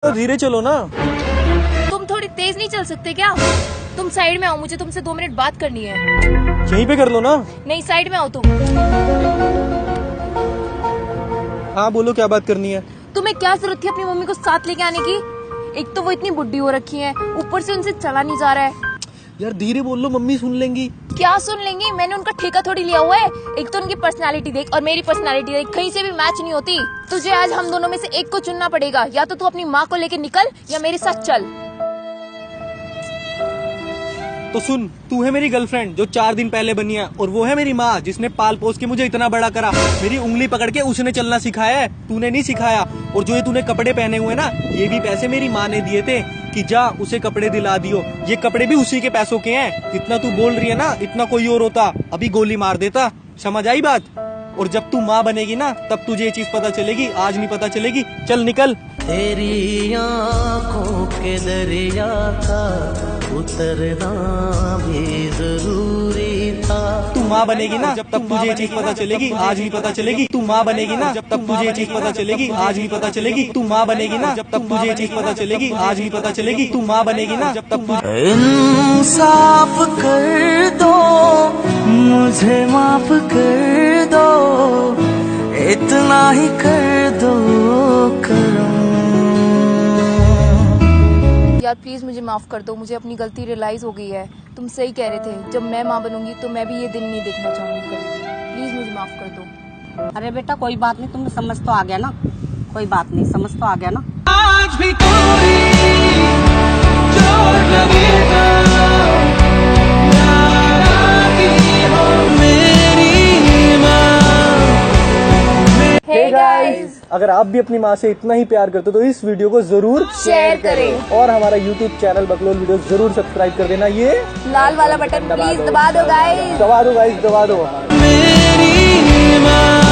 तो धीरे चलो ना। तुम थोड़ी तेज नहीं चल सकते क्या? तुम साइड में आओ, मुझे तुमसे 2 मिनट बात करनी है। यहीं पे कर लो ना। नहीं, साइड में आओ तुम। हाँ बोलो, क्या बात करनी है? तुम्हें क्या जरूरत थी अपनी मम्मी को साथ लेके आने की? एक तो वो इतनी बुढ़ी हो रखी है, ऊपर से उनसे चला नहीं जा रहा है। यार धीरे बोल लो, मम्मी सुन लेंगी। क्या सुन लेंगी? मैंने उनका ठेका थोड़ी लिया हुआ है। एक तो उनकी पर्सनालिटी देख और मेरी पर्सनालिटी देख, कहीं से भी मैच नहीं होती। तुझे आज हम दोनों में से एक को चुनना पड़ेगा, या तो तू अपनी माँ को लेके निकल या मेरे साथ चल। तो सुन, तू है मेरी गर्लफ्रेंड जो 4 दिन पहले बनी है, और वो है मेरी माँ जिसने पाल पोस के मुझे इतना बड़ा करा। मेरी उंगली पकड़ के उसने चलना सिखाया है, तूने नहीं सिखाया। और जो ये तूने कपड़े पहने हुए ना, ये भी पैसे मेरी माँ ने दिए थे कि जा उसे कपड़े दिला दियो। ये कपड़े भी उसी के पैसों के हैं। जितना तू बोल रही है ना, इतना कोई और होता अभी गोली मार देता। समझ आई बात? और जब तू माँ बनेगी ना, तब तुझे ये चीज पता चलेगी, आज नहीं पता चलेगी। चल निकल। तेरी आँखों के दरिया का उतरना भी जरूरी था। तू माँ बनेगी ना, जब तब तुझे ये चीज पता चलेगी, आज नहीं पता चलेगी। तू माँ बनेगी ना, जब तब तुझे ये चीज पता चलेगी, आज नहीं पता चलेगी। तू माँ बनेगी ना, जब तब तुझे ये चीज पता चलेगी, आज नहीं पता चलेगी। तू माँ बनेगी ना, जब तब तुझे इंसाफ कर दो, मुझे माफ कर दो, इतना ही कर दो करम। यार प्लीज मुझे माफ कर दो, मुझे अपनी गलती रियलाइज हो गई है। तुम सही कह रहे थे, जब मैं माँ बनूंगी तो मैं भी ये दिन नहीं देखना चाहूंगी। प्लीज मुझे माफ कर दो। अरे बेटा कोई बात नहीं, तुम्हें समझ तो आ गया ना, कोई बात नहीं, समझ तो आ गया ना। आज भी कोई जोर लगेगा, हे गाइस, अगर आप भी अपनी माँ से इतना ही प्यार करते हो तो इस वीडियो को जरूर शेयर करें और हमारा YouTube चैनल बकलोल वीडियो जरूर सब्सक्राइब कर देना। ये लाल वाला बटन प्लीज दबा दो गाइस। दबा दो गाइस, दबा दो। मेरी माँ।